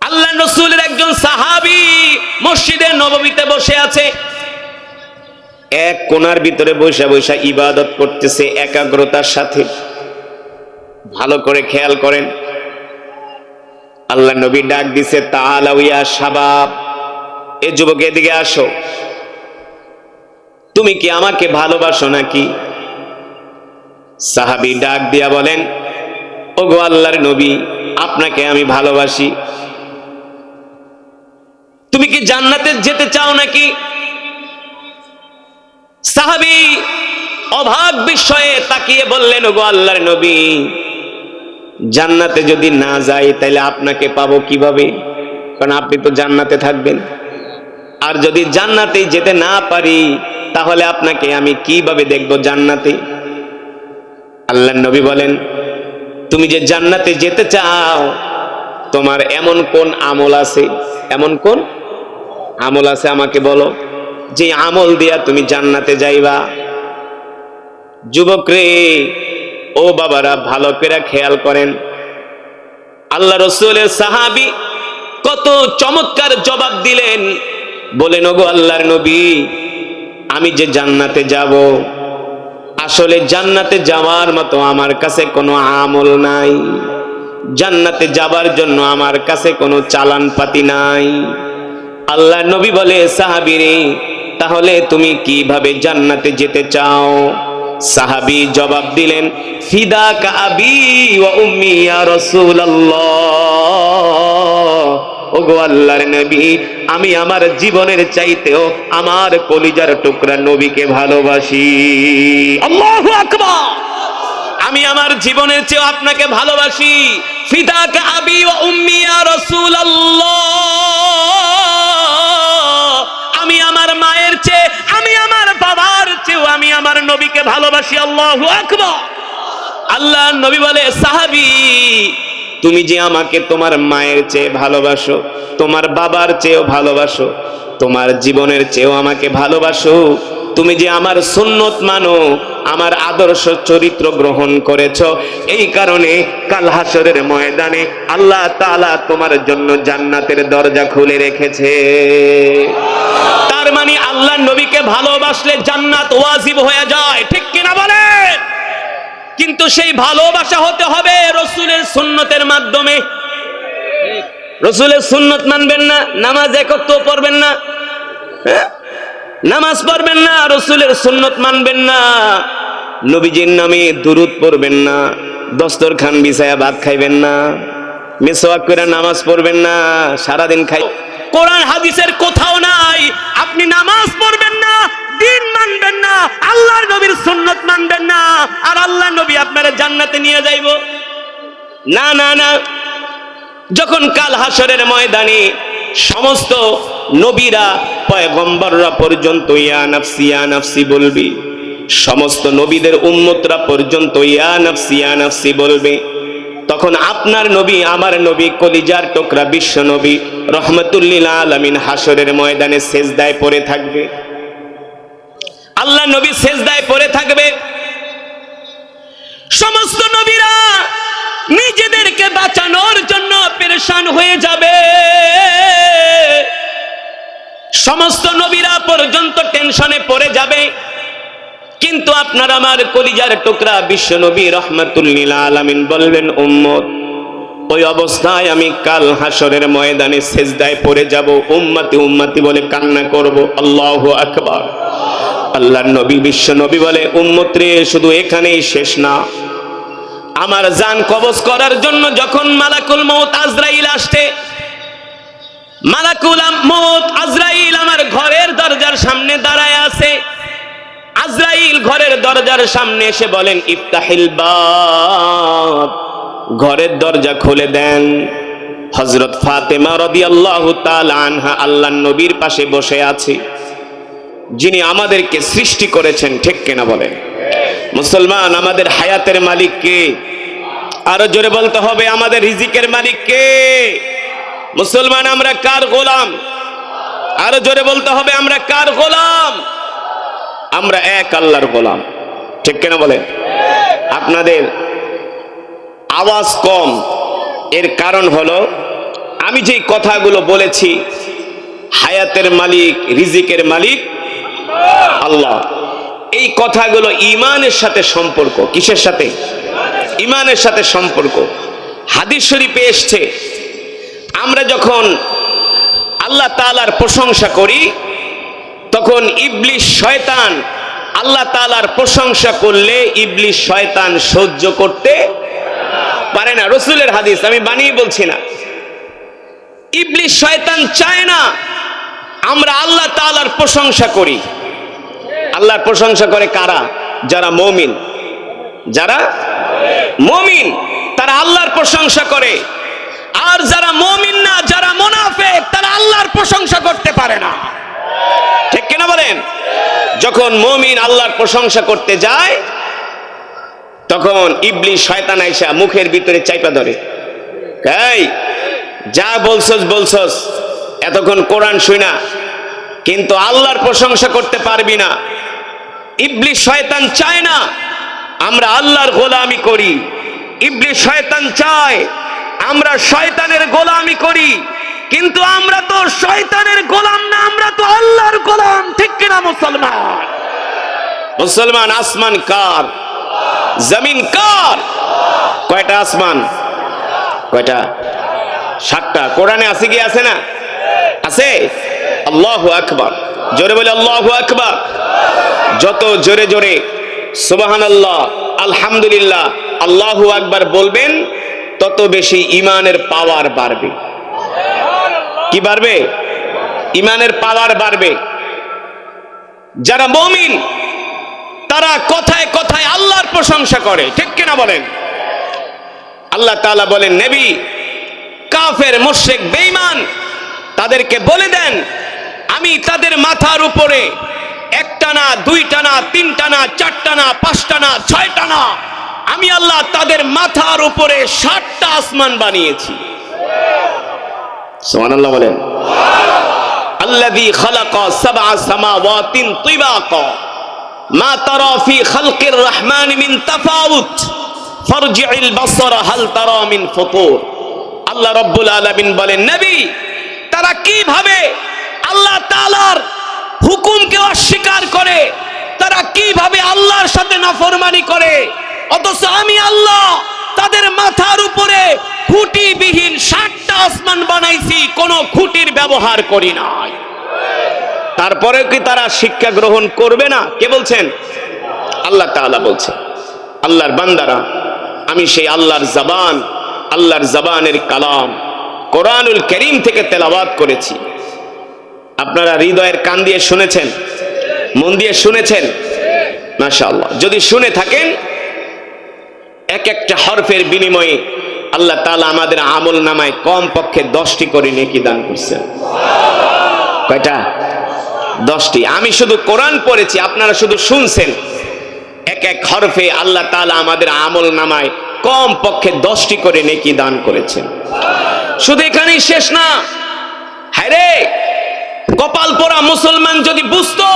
Speaker 1: আল্লাহ রাসূলের একজন সাহাবী মসজিদে নববীতে বসে আছে, এক কোণার ভিতরে বসে বসে ইবাদত করতেছে একাগ্রতার সাথে। ভালো করে খেয়াল করেন, আল্লাহ নবী ডাক দিছে, তাআলাউ ইয়া শাবাব, এ যুবক এদিকে আসো, তুমি কি আমাকে ভালোবাসো নাকি? সাহাবী ডাক দিয়া বলেন, ওগো আল্লাহর নবী, আপনাকে আমি ভালোবাসি। তুমি কি জান্নাতে যেতে চাও নাকি? সাহাবী অবাক বিস্ময়ে তাকিয়ে বললেন, ওগো আল্লাহর নবী, জান্নাতে যদি না যাই তাহলে আপনাকে পাবো কিভাবে? কারণ আপনি তো জান্নাতে থাকবেন। আর যদি জান্নাতে যেতে না পারি তাহলে আপনাকে আমি কিভাবে দেখব জান্নাতে? আল্লাহর নবী বলেন, তুমি যে জান্নাতে যেতে চাও, তোমার এমন কোন আমল আছে, এমন কোন আমল আছে আমাকে বলো, যে আমল দিয়া তুমি জান্নাতে যাইবা। যুবক রে, ও বাবারা, ভালো করে খেয়াল করেন, আল্লাহ রাসূলের সাহাবী কত চমৎকার জবাব দিলেন। বলেন, ওগো আল্লাহর নবী, আমি যে জান্নাতে যাব, আসলে জান্নাতে যাওয়ার মতো আমার কাছে কোনো আমল নাই, জান্নাতে যাবার জন্য আমার কাছে কোনো চালান পাতি নাই। আল্লাহ নবী বলে, সাহাবী রে, তাহলে তুমি কিভাবে জান্নাতে যেতে চাও? সাহাবী জবাব দিলেন, ফিদাকা আবি ওয়া উম্মি ইয়া রাসূলুল্লাহ, ওগো আল্লাহর নবী, আমি আমার জীবনের চাইতেও আমার কলিজার টুকরা নবীকে ভালোবাসি। আল্লাহু আকবার। আমি আমার জীবনের চেয়ে আপনাকে ভালোবাসি। ফিদাকা আবি ওয়া উম্মি ইয়া রাসূলুল্লাহ, আমি আমার মায়ের চেয়ে, আমি আমার বাবার চেয়েও আমি আমার নবীকে ভালোবাসি। আল্লাহু আকবার। আল্লাহ নবী বলে, সাহাবী, তুমি যে আমাকে তোমার মায়ের চেয়ে ভালোবাসো, তোমার বাবার চেয়েও ভালোবাসো, তোমার জীবনের চেয়েও আমাকে ভালোবাসো, তুমি যে আমার সুন্নত মানো, আমার আদর্শ চরিত্র গ্রহণ করেছো, এই কারণে কাল হাসরের ময়দানে আল্লাহ তাআলা তোমার জন্য জান্নাতের দরজা খুলে রেখেছে। তার তার মানে আল্লাহর নবীকে ভালোবাসলে জান্নাত ওয়াজিব হয়ে যায়, ঠিক কিনা বলেন? কিন্তু সেই ভালোবাসা হতে হবে রাসূলের সুন্নতের মাধ্যমে। রাসূলের সুন্নত মানবেন না, নামাজ এক ওয়াক্ত পড়বেন না, নামাজ পড়বেন না, রাসূলের সুন্নত মানবেন না, নবীজির নামে দুরূদ পড়বেন না, দস্তরখান বিছায়া ভাত খাইবেন না, মিসওয়াক করে নামাজ পড়বেন না, সারাদিন খাই। কোরআন হাদিসের কোথাও নাই আপনি নামাজ পড়বেন না, দিন মানবেন না, আল্লাহর নবীর সুন্নত মানবেন না, আর আল্লাহর নবী আপনারা জান্নাতে নিয়ে যাইব। না না না, যখন কাল হাসরের ময়দানে সমস্ত নবীরা পয়গম্বররা পর্যন্ত ইয়া নাফসি বলবে, সমস্ত নবীদের উম্মতরা পর্যন্ত ইয়া নাফসি বলবে, তখন আপনার নবী আমার নবী কলিজার টুকরা বিশ্ব নবী রহমাতুল লিল আলামিন হাসরের ময়দানে সেজদায় পড়ে থাকবে। আল্লাহ নবী সেজদায় পড়ে থাকবে। সমস্ত নবীরা নিজেদেরকে বাঁচানোর জন্য পেরেশান হয়ে যাবে, সমস্ত নবীরা পর্যন্ত টেনশনে পড়ে যাবে। কিন্তু আপনার আমার কলিজার টুকরা বিশ্ব নবী রহমাতুল লিল আলামিন বলবেন, উম্মত ওই অবস্থায় আমি কাল হাসরের ময়দানে সেজদায় পড়ে যাব, উম্মতি উম্মতি বলে কান্না করব। আল্লাহু আকবার। আল্লাহর নবী বিশ্ব নবী বলে, উম্মত রে, শুধু এখানেই শেষ না, আমার জান কবজ করার জন্য যখন মালাকুল মউত আজরাইল আসছে, মালাকুল মউত আজরাইল আমার ঘরের দরজার সামনে দাঁড়ায় আছে। আজরাইল ঘরের দরজার সামনে এসে বলেন, ইফতাহিল বাব, ঘরের দরজা খুলে দেন। হযরত ফাতেমা রাদিয়াল্লাহু তাআলা আনহা আল্লাহর নবীর পাশে বসে আছে, যিনি আমাদেরকে সৃষ্টি করেছেন, ঠিক কিনা বলেন? মুসলমান, আমাদের হায়াতের মালিক কে? আরো জোরে বলতে হবে, আমাদের রিজিকের মালিক কে? মুসলমান, আমরা কার গোলাম? আরো জোরে বলতে হবে, আমরা কার গোলাম? আমরা এক আল্লাহর গোলাম, ঠিক কিনা বলেন? আপনাদের আওয়াজ কম, এর কারণ হলো আমি যেই কথাগুলো বলেছি, হায়াতের মালিক রিজিকের মালিক আল্লাহ, এই কথাগুলো ঈমানের সাথে সম্পর্ক। কিসের সাথে? ঈমানের সাথে সম্পর্ক। হাদিস শরীফে এসেছে, আমরা যখন আল্লাহ তাআলার প্রশংসা করি, তখন ইবলিস শয়তান আল্লাহ তাআলার প্রশংসা করলে ইবলিস শয়তান সহ্য করতে পারে না। রাসূলের হাদিস, আমি বানিয়ে বলছি না। ইবলিস শয়তান চায় না আমরা আল্লাহ তাআলার প্রশংসা করি। আল্লাহর প্রশংসা করে কারা? যারা মুমিন। যারা মুমিন তারা আল্লাহর প্রশংসা করে, আর যারা মুমিন না, যারা মুনাফিক, তারা আল্লাহর প্রশংসা করতে পারে না, ঠিক কিনা বলেন? যখন মুমিন আল্লাহর প্রশংসা করতে যায়, তখন ইবলিস শয়তান আইসা মুখের ভিতরে চাইপা ধরে, এই যা বলছস, এতক্ষণ কোরআন শুনা, কিন্তু আল্লাহর প্রশংসা করতে পারবি না। ইবলিস শয়তান চায় না আমরা আল্লাহর গোলামি করি। ইবলিস শয়তান চায় আমরা শয়তানের গোলামি করি, কিন্তু আমরা তো শয়তানের গোলাম না, আমরা তো আল্লাহর গোলাম, ঠিক কিনা মুসলমান? মুসলমান, আসমান কার? জমিন কার? কয়টা আসমান? কয়টা? 7টা। কোরআনে আছে কি আছে না? আছে। আল্লাহু আকবার। জোরে বলে আল্লাহু আকবার। যত জোরে জোরে সুবহানাল্লাহ, আলহামদুলিল্লাহ, আল্লাহু আকবার বলবেন, তত বেশি ঈমানের পাওয়ার বাড়বে। কি বাড়বে? ঈমানের পাওয়ার বাড়বে। যারা মুমিন তারা কথায় কথায় আল্লাহর প্রশংসা করে, ঠিক কিনা বলেন? আল্লাহ তাআলা বলেন, নবী কাফের, মুশরিক, বেঈমান তাদেরকে বলে দেন, আমি তাদের মাথার উপরে 1টা না, 2টা না, 3টা না, 4টা না, 5টা না, 6টা না, আমি আল্লাহ তাদের মাথার উপরে 7টা আসমান বানিয়েছি। সুবহানাল্লাহ বলেন। আল্লাযী খালাকা সাবআ সামাওয়াতিন তিবাকা মা তারা ফি খালকির রহমান মিন তাফাউত ফারজি'ল বাসরা হাল তারা মিন ফুতুর। আল্লাহ রাব্বুল আলামিন বলেন, নবী তারা কিভাবে আল্লাহ তাআলার হুকুমকে অস্বীকার করে, তারা কিভাবে আল্লাহর সাথে নাফরমানি করে, অথচ আমি আল্লাহ তাদের মাথার উপরে খুঁটিবিহীন 7টা আসমান বানাইছি, কোনো খুঁটির ব্যবহার করি নাই। তারপরে কি তারা শিক্ষা গ্রহণ করবে না? কে বলছেন? আল্লাহ তাআলা বলছেন, আল্লাহর বান্দারা, আমি সেই আল্লাহর জবান, আল্লাহর জবানের কালাম কোরআনুল কারীম থেকে তেলাওয়াত করেছি। আপনারা হৃদয়ের কান দিয়ে শুনেছেন, মন দিয়ে শুনেছেন? মাশাআল্লাহ। যদি শুনে থাকেন, এক একটা হরফের বিনিময়ে আল্লাহ তাআলা আমাদের আমল নামায় কমপক্ষে 10টি করে নেকি দান করছেন। কয়টা? 10টি। আমি শুধু কোরআন পড়েছি, আপনারা শুধু শুনছেন। এক এক হরফে আল্লাহ তাআলা আমাদের আমল নামায় কমপক্ষে 10টি করে নেকি দান করেছেন। শুধু এখানেই শেষ না। হায়রে, কপাল পোড়া মুসলমান যদি বুঝতো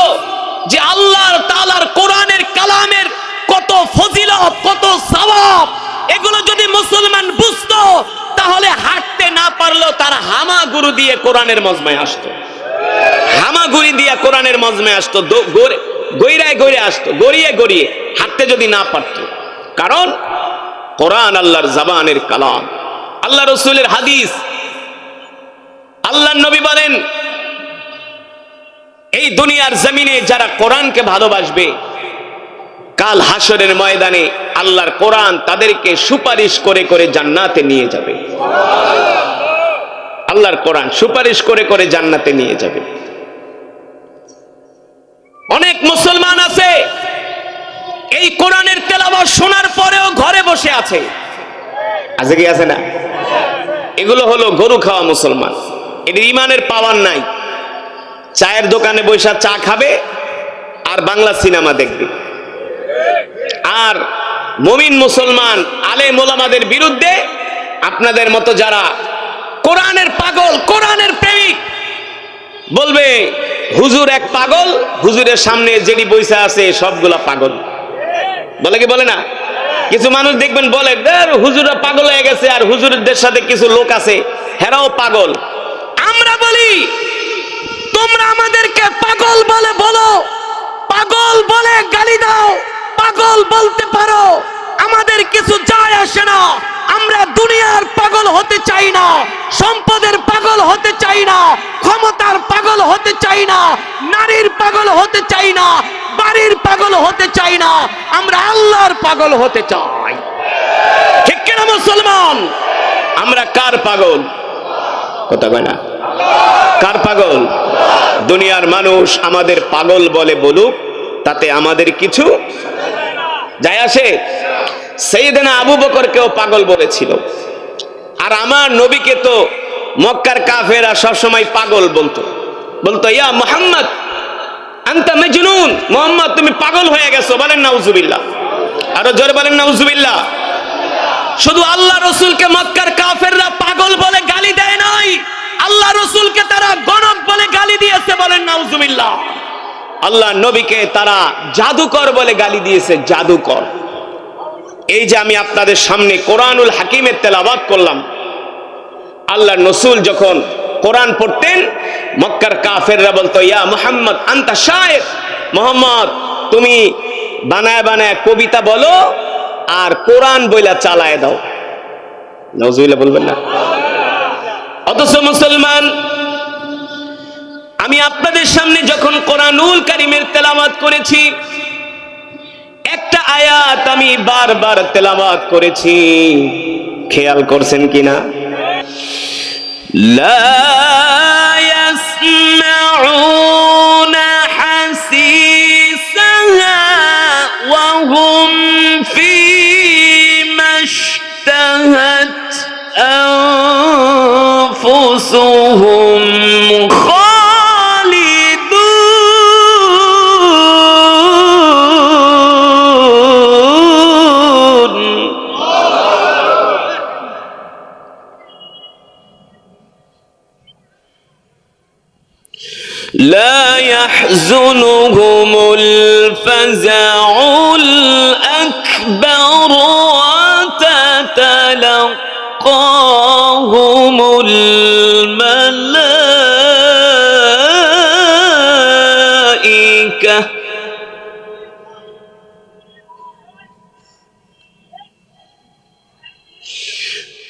Speaker 1: যে আল্লাহ তাআলার কোরআনের কালামের কত ফজিলত, কত সওয়াব, এগুলো যদি মুসলমান বুঝতো, তাহলে হাঁটতে না পারলেও তারা হামাগুড়ি দিয়ে কোরআনের মজমায় আসতো। হামাগুড়ি দিয়ে কোরআনের মজমায় আসতো, গইরায় গইরে আসতো, গড়িয়ে গড়িয়ে, হাঁটতে যদি না পারতো। কারণ কোরআন আল্লাহর জবানের কালাম, আল্লাহ রাসূলের হাদিস। আল্লাহর নবী বলেন, এই দুনিয়ার জমিনে যারা কোরআনকে ভালোবাসবে, কাল হাসরের ময়দানে আল্লাহর কোরআন তাদেরকে সুপারিশ করে করে জান্নাতে নিয়ে যাবে। আল্লাহর কোরআন সুপারিশ করে করে জান্নাতে নিয়ে যাবে। অনেক মুসলমান আছে এই কোরআনের তেলাওয়াত শোনার পরেও ঘরে বসে আছে। আছে কি আছে না? এগুলো হলো গরু খাওয়া মুসলমান। এদের ইমানের পাওয়ার নাই। চায়ের দোকানে বসে চা খাবে আর বাংলা সিনেমা দেখবে। আর মুমিন মুসলমান আলেম ওলামাদের বিরুদ্ধে আপনাদের মতো যারা কোরআনের পাগল, কোরআনের প্রেমিক, বলবে হুজুর এক পাগল, হুজুরের সামনে যেটি বইসা আছে সবগুলা পাগল। বলে কি বলে না? কিছু মানুষ দেখবেন বলে হুজুররা পাগল হয়ে গেছে, আর হুজুরদের সাথে কিছু লোক আছে হেরাও পাগল। আমরা বলি, তোমরা আমাদেরকে পাগল বলে বলো, পাগল বলে গালি দাও, পাগল বলতে পারো, আমাদের কিছু যায় আসে না। আমরা দুনিয়ার পাগল হতে চাই না, সম্পদের পাগল হতে চাই না, ক্ষমতার পাগল হতে চাই না, নারীর পাগল হতে চাই না, বাড়ির পাগল হতে চাই না, আমরা আল্লাহর পাগল হতে চাই। ঠিক কিনা মুসলমান? আমরা কার পাগল? কথা কয় না? কার পাগল? দুনিয়ার মানুষ আমাদের পাগল বলে বলুক, তাতে আমাদের কিছু যায় আসে? সাইয়েদনা আবু বকরকেও পাগল বলেছিল, আর আমার নবীকে তো মক্কার কাফেররা সবসময় পাগল বলতো। বলতো, ইয়া মুহাম্মদ আনতা মাজনুন, মুহাম্মদ তুমি পাগল হয়ে গেছো। বলেন নাউজুবিল্লাহ। আরো জোরে বলেন নাউজুবিল্লাহ। শুধু আল্লাহ রাসূলকে মক্কার কাফেররা পাগল বলে গালি দেয় নাই, আল্লাহ রাসূলকে তারা গণক বলে গালি দিয়েছে। বলেন নাউজুবিল্লাহ। আল্লাহ নবীকে তারা জাদুকর বলে গালি দিয়েছে, জাদুকর। এই যে আমি আপনাদের সামনে কোরআনুল হাকিমের তেলাওয়াত করলাম, আল্লাহ রাসূল যখন কোরআন পড়তেন, মক্কার কাফেররা বলতো, ইয়া মুহাম্মদ আনতা শায়ের, মুহাম্মদ তুমি বানায় বানায় কবিতা বলো আর কোরআন বইলা চালায় দাও। নাউজুবিল্লাহ বলবেন না? অথচ মুসলমান, আমি আপনাদের সামনে যখন কোরআনুল কারীমের তেলাওয়াত করেছি, একটা আয়াত আমি বারবার তেলাওয়াত করেছি, খেয়াল করছেন কিনা? লা ইয়াসমাউনা হাসিসাহা ওয়া হুম ফীমা ইশতাহাত আনফুসুহুম لا يحزنهم الفزع الأكبر وتتلقاهم الملائكة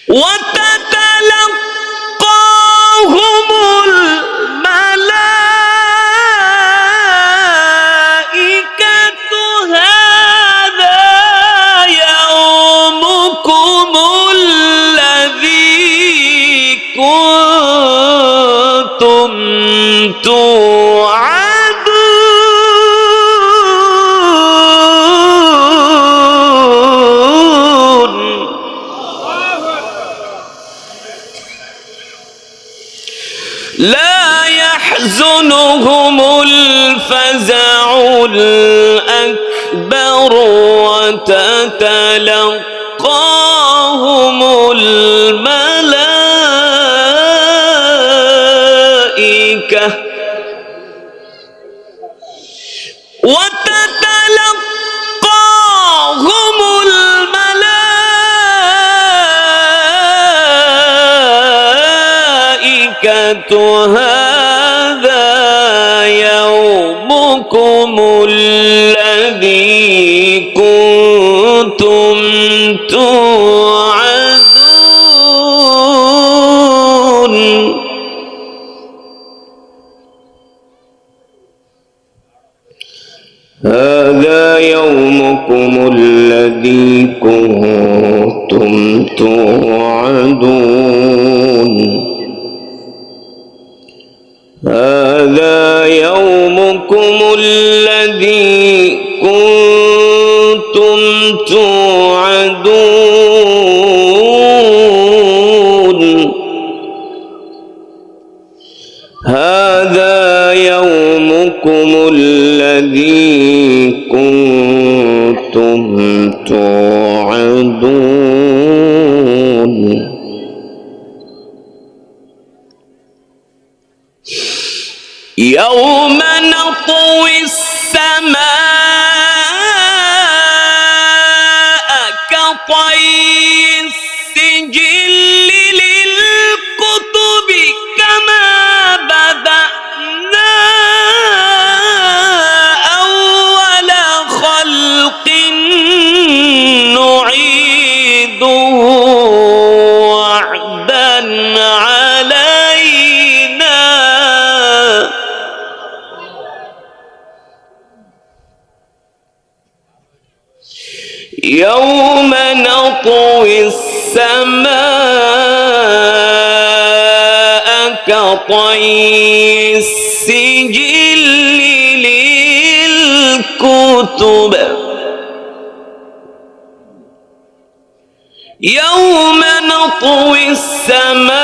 Speaker 1: وتتلقاهم الملائكة هذا يومكم الذي كنتم توعدون. لا يحزنهم الفزع الأكبر وتتلقاهم الملائكة هذا يومكم الذي كنتم توعدون. هذا يومكم الذي كنتم توعدون. هذا يومكم الذي كنتم توعدون. هذا يومكم الذي كنتم توعدون. يوم نطوي السماء كطي السجل للكتب كما بدأنا أول خلق نعيده وعدا علينا. يوم نطوي السماء كطي السجل للكتب. يوم نطوي السماء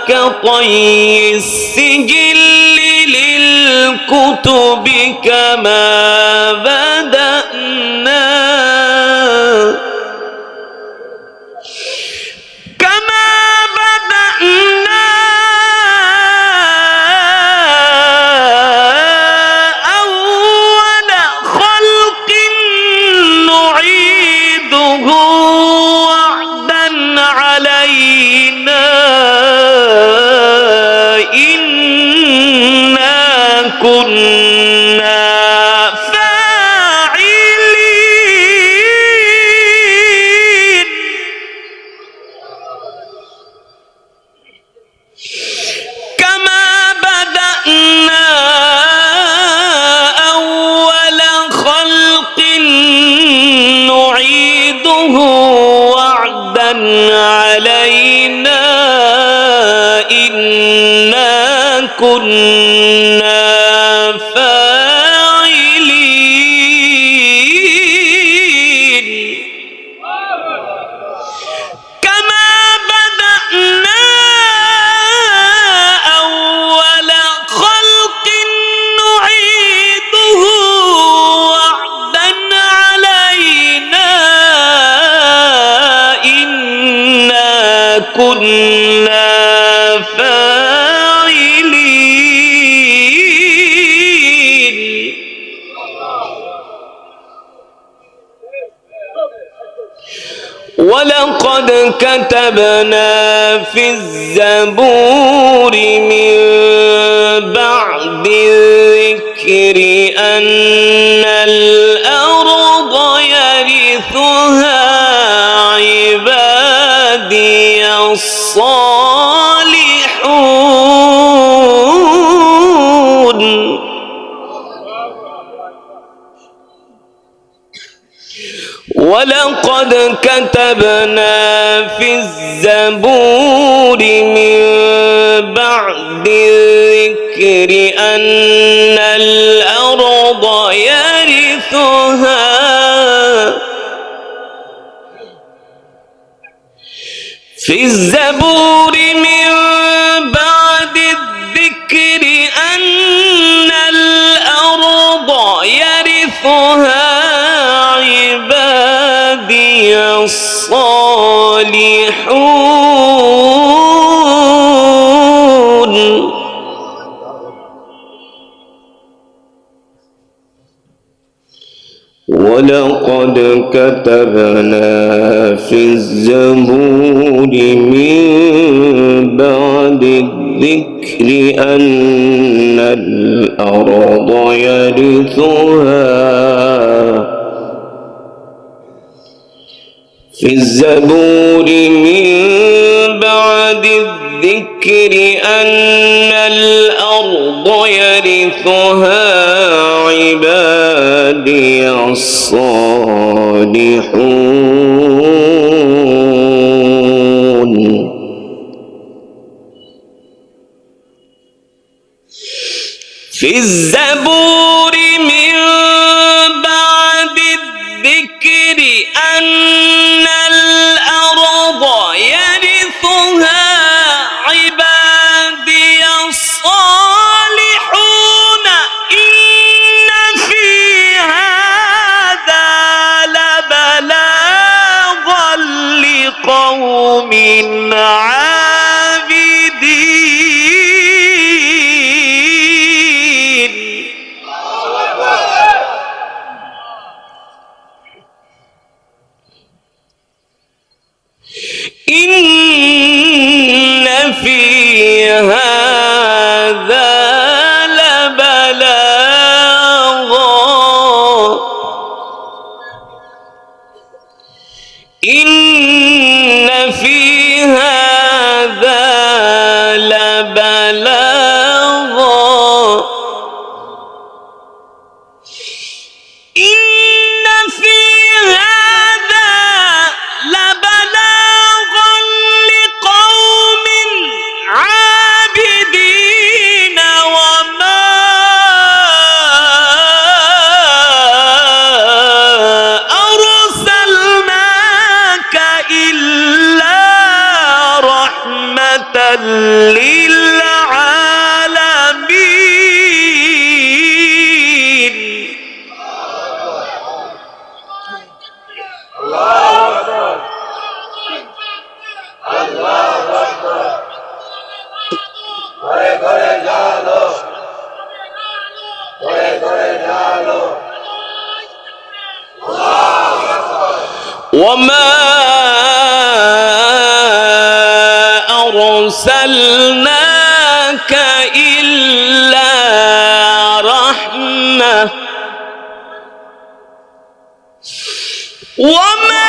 Speaker 1: كطي السجل للكتب كما بدأنا أول خلق نعيده وعدا علينا إنا كنا فاعلين. كما بدأنا أول خلق نعيده وعدا علينا إنا كنا فاعلين. كما بدأنا أول خلق نعيده وعدا علينا إنا كنا فاعلين. ولقد كتبنا في الزبور من بعد الذكر أن الأرض يرثها الصالحون ولقد كتبنا في الزبور من بعد الذكر أن الأرض يرثها في الزبور من بعد الذكر أن الأرض يرثها عبادي الصالحون ولقد كتبنا في الزبور من بعد الذكر أن الأرض يرثها في الزبور من بعد الذكر أن الأرض يرثها عبادي الصالحون في الزبور من بعد الذكر أن الأرض يرثها عبادي الصالحون إن في هذا لبلاغا لقوم عابدين إن في هذا لبلاغا إن في هذا لبلاغا إن في هذا لبلاغا لقوم عابدين وما أرسلناك إلا رحمة للعالمين وما أرسلناك إلا رحمة وما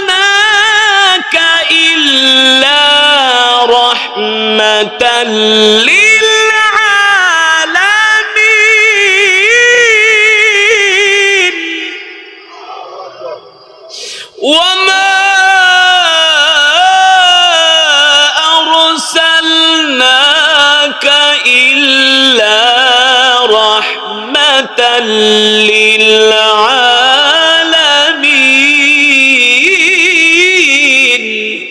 Speaker 1: أرسلناك إلا رحمة للعالمين وما أرسلناك إلا رحمة للعالمين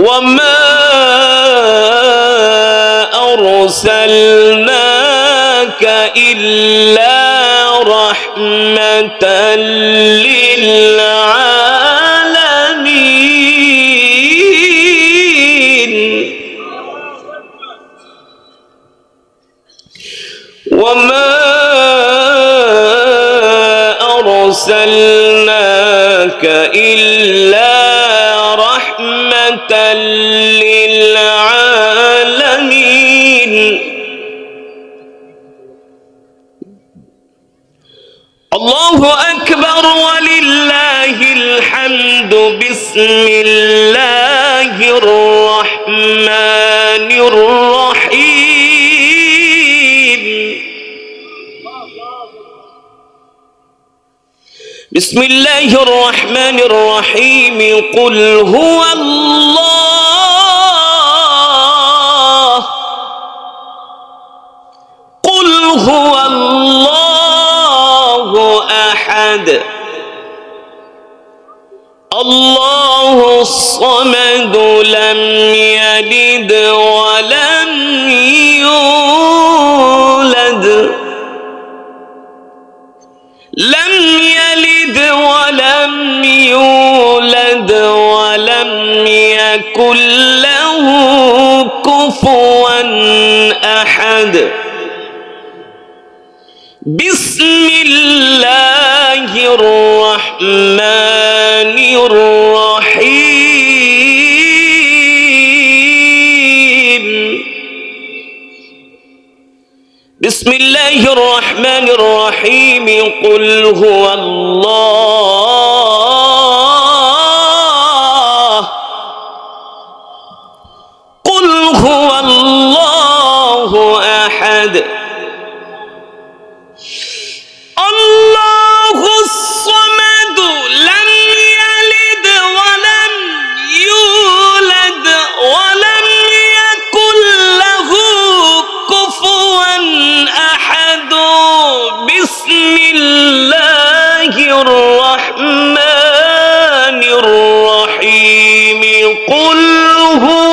Speaker 1: وما أرسلناك إلا رحمة للعالمين وما أرسلناك إلا رحمة للعالمين الله أكبر ولله الحمد بسم الله الرحمن الرحيم بسم الله الرحمن الرحيم قل هو الله قل هو الله أحد الله الصمد لم يلد ولم يولد لم يلد ولم يولد ولم يكن له كفوا أحد بسم الله الرحمن الرحيم بسم الله الرحمن الرحيم قل هو الله قل هو الله أحد الله الصمد لم يلد ولم يولد ولم يكن له كفوا أحد بسم الله الرحمن الرحيم قل هو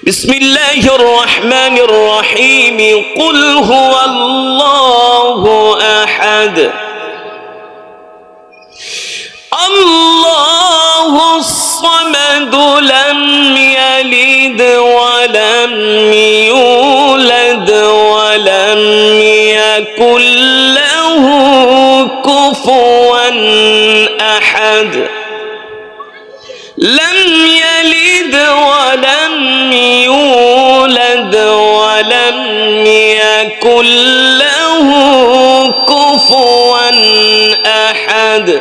Speaker 1: بسم الله الرحمن الرحيم قل هو الله أحد الله الصمد لم يلد ولم يولد ولم يكن له كفوا أحد لم يلد ولم يولد ولم يكن له كفوا أحد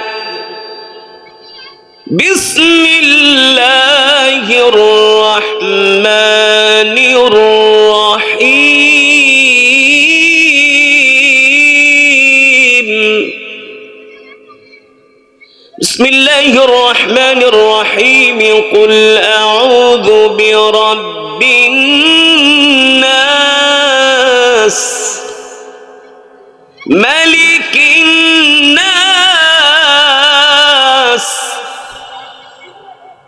Speaker 1: بسم الله الرحمن الرحيم بسم الله الرحمن الرحيم قل أعوذ برب الناس ملك الناس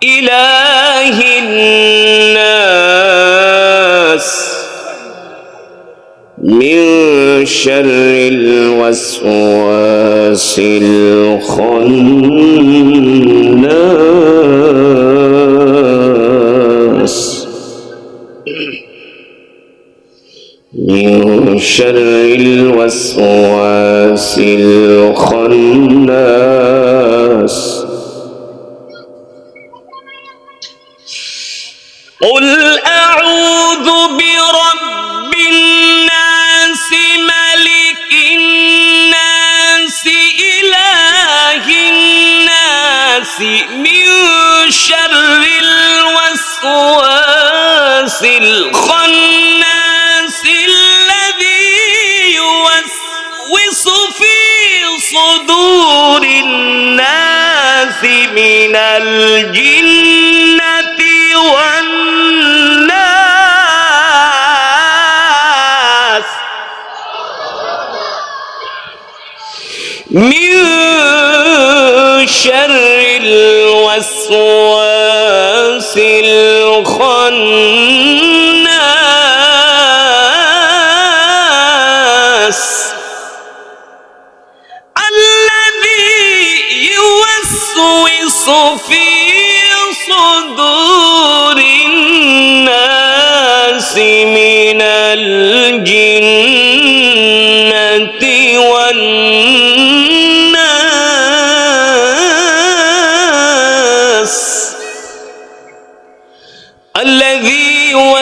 Speaker 1: إله الناس من شر الوسواس الخناس من شر الوسواس الخناس قل أعوذ برب الناس ملك الناس إله الناس من شر الوسواس الخناس الذي يوسوس في صدور الناس من الجنة والناس من شر الوسواس الخناس الذي يوسوس في صدور الناس من الجنة والناس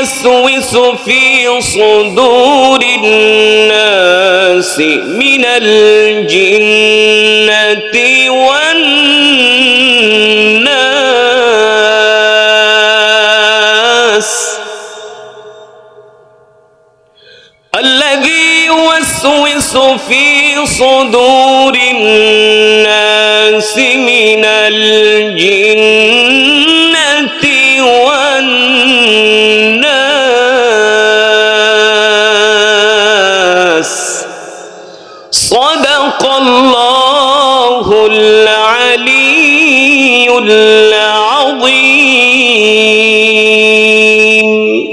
Speaker 1: يوسوس في صدور الناس من الجنة والناس الذي يوسوس في صدور الناس من الجنة والناس صدق الله